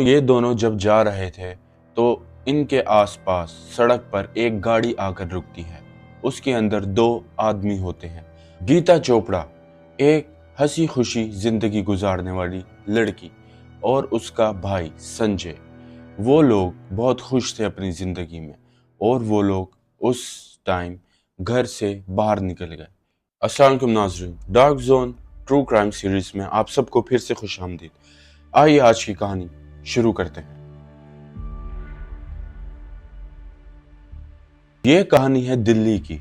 ये दोनों जब जा रहे थे तो इनके आसपास सड़क पर एक गाड़ी आकर रुकती है। उसके अंदर दो आदमी होते हैं। गीता चोपड़ा, एक हंसी खुशी जिंदगी गुजारने वाली लड़की, और उसका भाई संजय। वो लोग बहुत खुश थे अपनी जिंदगी में और वो लोग उस टाइम घर से बाहर निकल गए। अस्सलाम वालेकुम नाज़रीन, dark zone true crime series में आप सबको फिर से खुशामदीद। आइए आज की कहानी शुरू करते हैं। ये कहानी है दिल्ली की।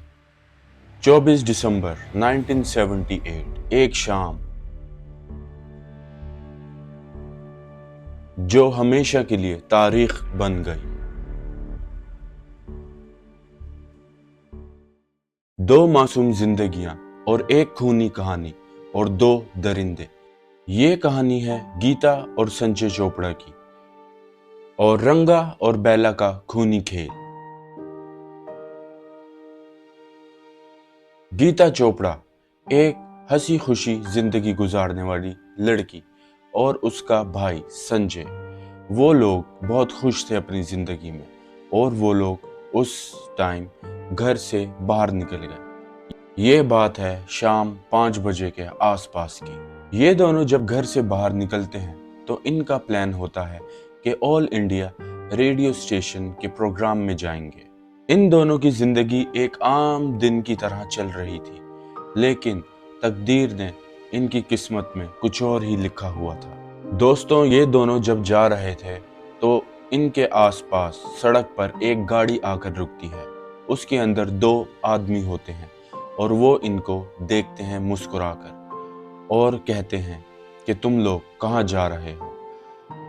24 दिसंबर 1978, एक शाम जो हमेशा के लिए तारीख बन गई। दो मासूम जिंदगियां और एक खूनी कहानी और दो दरिंदे। ये कहानी है गीता और संजय चोपड़ा की और रंगा और बेला का खूनी खेल। गीता चोपड़ा, एक हंसी खुशी जिंदगी गुजारने वाली लड़की, और उसका भाई संजय। वो लोग बहुत खुश थे अपनी जिंदगी में और वो लोग उस टाइम घर से बाहर निकल गए। ये बात है शाम 5 बजे के आसपास की। ये दोनों जब घर से बाहर निकलते हैं तो इनका प्लान होता है कि ऑल इंडिया रेडियो स्टेशन के प्रोग्राम में जाएंगे। इन दोनों की जिंदगी एक आम दिन की तरह चल रही थी, लेकिन तकदीर ने इनकी किस्मत में कुछ और ही लिखा हुआ था। दोस्तों, ये दोनों जब जा रहे थे तो इनके आसपास सड़क पर एक गाड़ी आकर रुकती है। उसके अंदर दो आदमी होते हैं और वो इनको देखते हैं मुस्कुराकर और कहते हैं कि तुम लोग कहाँ जा रहे हो।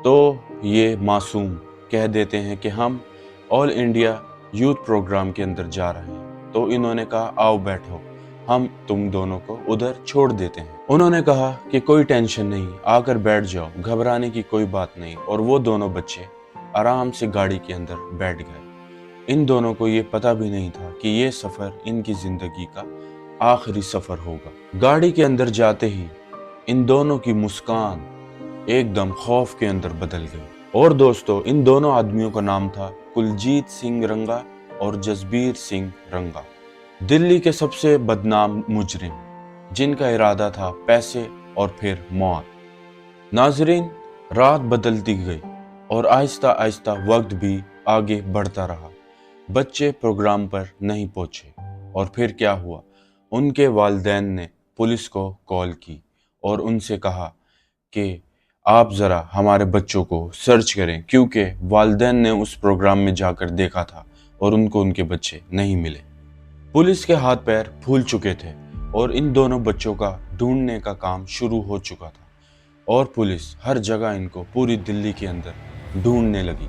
तो ये मासूम कह देते हैं कि हम ऑल इंडिया यूथ प्रोग्राम के अंदर जा रहे हैं। तो इन्होंने कहा आओ बैठो, हम तुम दोनों को उधर छोड़ देते हैं। उन्होंने कहा कि कोई टेंशन नहीं, आकर बैठ जाओ, घबराने की कोई बात नहीं। और वो दोनों बच्चे आराम से गाड़ी के अंदर बैठ गए। इन दोनों को ये पता भी नहीं था कि ये सफर इनकी जिंदगी का आखिरी सफर होगा। गाड़ी के अंदर जाते ही इन दोनों की मुस्कान एकदम खौफ के अंदर बदल गई। और दोस्तों, इन दोनों आदमियों का नाम था कुलजीत सिंह रंगा और जसबीर सिंह रंगा, दिल्ली के सबसे बदनाम मुजरिम, जिनका इरादा था पैसे और फिर मौत। नाजरीन, रात बदलती गई और आहिस्ता आहिस्ता वक्त भी आगे बढ़ता रहा। बच्चे प्रोग्राम पर नहीं पहुंचे और फिर क्या हुआ, उनके वालिदैन ने पुलिस को कॉल की और उनसे कहा कि आप ज़रा हमारे बच्चों को सर्च करें, क्योंकि वालिदैन ने उस प्रोग्राम में जाकर देखा था और उनको उनके बच्चे नहीं मिले। पुलिस के हाथ पैर फूल चुके थे और इन दोनों बच्चों का ढूंढने का काम शुरू हो चुका था और पुलिस हर जगह इनको पूरी दिल्ली के अंदर ढूंढने लगी।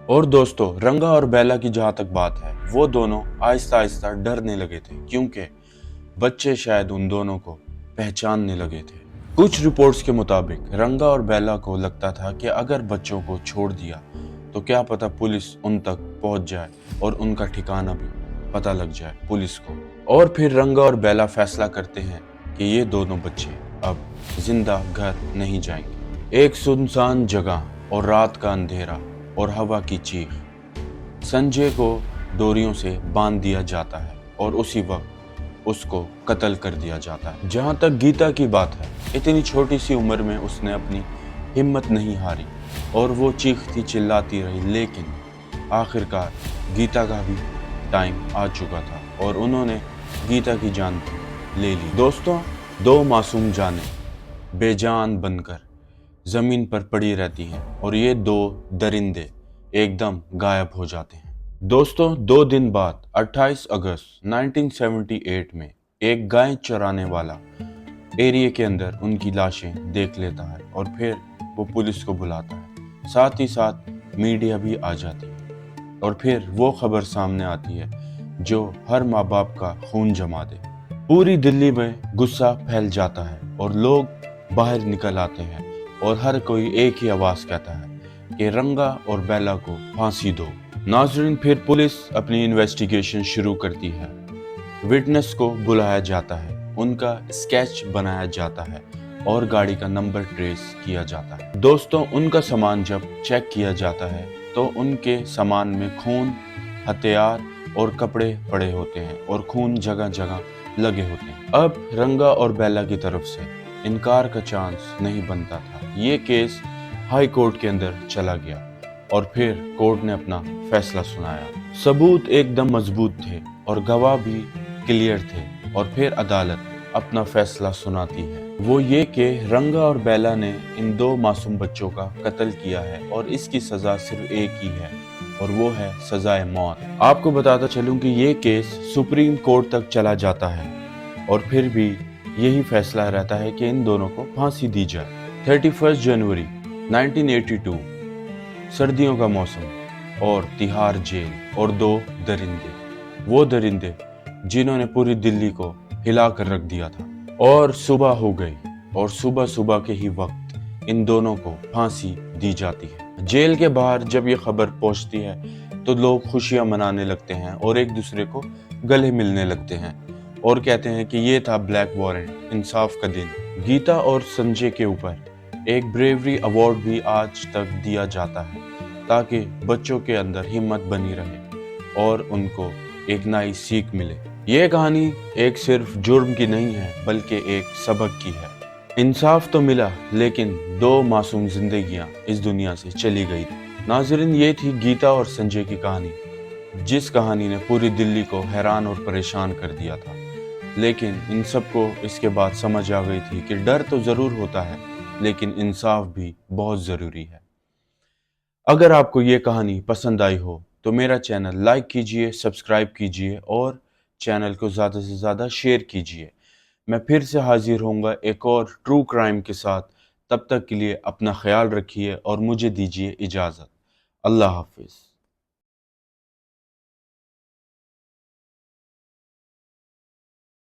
और दोस्तों, रंगा और बेला की जहाँ तक बात है, वो दोनों आहिस्ता आहिस्ता डरने लगे थे, क्योंकि बच्चे शायद उन दोनों को पहचानने लगे थे। कुछ रिपोर्ट्स के मुताबिक रंगा और बेला को लगता था कि अगर बच्चों को छोड़ दिया तो क्या पता पुलिस उन तक पहुंच जाए और उनका ठिकाना भी पता लग जाए पुलिस को। और फिर रंगा और बेला फैसला करते हैं कि ये दोनों बच्चे अब जिंदा घर नहीं जाएंगे। एक सुनसान जगह और रात का अंधेरा और हवा की चीख। संजय को डोरियों से बांध दिया जाता है और उसी वक्त उसको कत्ल कर दिया जाता है। जहाँ तक गीता की बात है, इतनी छोटी सी उम्र में उसने अपनी हिम्मत नहीं हारी और वो चीखती चिल्लाती रही, लेकिन आखिरकार गीता का भी टाइम आ चुका था और उन्होंने गीता की जान ले ली। दोस्तों, दो मासूम जानें बेजान बनकर जमीन पर पड़ी रहती हैं और ये दो दरिंदे एकदम गायब हो जाते हैं। दोस्तों, 2 दिन बाद 28 अगस्त 1978 में एक गाय चराने वाला एरिया के अंदर उनकी लाशें देख लेता है और फिर वो पुलिस को बुलाता है। साथ ही साथ मीडिया भी आ जाती है और फिर वो खबर सामने आती है जो हर माँ बाप का खून जमा दे। पूरी दिल्ली में गुस्सा फैल जाता है और लोग बाहर निकल आते हैं और हर कोई एक ही आवाज कहता है कि रंगा और बेला को फांसी दो। नाजरीन, फिर पुलिस अपनी इन्वेस्टिगेशन शुरू करती है। विटनेस को बुलाया जाता है, उनका स्केच बनाया जाता है اور گاڑی کا نمبر ٹریس کیا جاتا ہے۔ دوستوں، ان کا سامان جب چیک کیا جاتا ہے تو ان کے سامان میں خون، ہتھیار اور کپڑے پڑے ہوتے ہیں اور خون جگہ جگہ لگے ہوتے ہیں۔ اب رنگا اور بیلا کی طرف سے انکار کا چانس نہیں بنتا تھا۔ یہ کیس ہائی کورٹ کے اندر چلا گیا اور پھر کورٹ نے اپنا فیصلہ سنایا۔ ثبوت ایک دم مضبوط تھے اور گواہ بھی کلیئر تھے، اور پھر عدالت اپنا فیصلہ سناتی ہے۔ وہ یہ کہ رنگا اور بیلا نے ان دو معصوم بچوں کا قتل کیا ہے اور اس کی سزا صرف ایک ہی ہے، اور وہ ہے سزائے موت۔ آپ کو بتاتا چلوں کہ یہ کیس سپریم کورٹ تک چلا جاتا ہے اور پھر بھی یہی فیصلہ رہتا ہے کہ ان دونوں کو پھانسی دی جائے۔ 31 جنوری 1982، سردیوں کا موسم اور تہاڑ جیل اور دو درندے، وہ درندے جنہوں نے پوری دلی کو ہلا کر رکھ دیا تھا، اور صبح ہو گئی اور صبح کے ہی وقت ان دونوں کو پھانسی دی جاتی ہے۔ جیل کے باہر جب یہ خبر پہنچتی ہے تو لوگ خوشیاں منانے لگتے ہیں اور ایک دوسرے کو گلے ملنے لگتے ہیں اور کہتے ہیں کہ یہ تھا بلیک وارنٹ، انصاف کا دن۔ گیتا اور سنجے کے اوپر ایک بریوری ایوارڈ بھی آج تک دیا جاتا ہے تاکہ بچوں کے اندر ہمت بنی رہے اور ان کو ایک نئی سیکھ ملے۔ یہ کہانی ایک صرف جرم کی نہیں ہے بلکہ ایک سبق کی ہے۔ انصاف تو ملا، لیکن دو معصوم زندگیاں اس دنیا سے چلی گئی۔ ناظرین، یہ تھی گیتا اور سنجے کی کہانی، جس کہانی نے پوری دلی کو حیران اور پریشان کر دیا تھا، لیکن ان سب کو اس کے بعد سمجھ آ گئی تھی کہ ڈر تو ضرور ہوتا ہے لیکن انصاف بھی بہت ضروری ہے۔ اگر آپ کو یہ کہانی پسند آئی ہو تو میرا چینل لائک کیجئے، سبسکرائب کیجئے اور چینل کو زیادہ سے زیادہ شیئر کیجئے۔ میں پھر سے حاضر ہوں گا ایک اور ٹرو کرائم کے ساتھ۔ تب تک کے لیے اپنا خیال رکھیے اور مجھے دیجئے اجازت۔ اللہ حافظ۔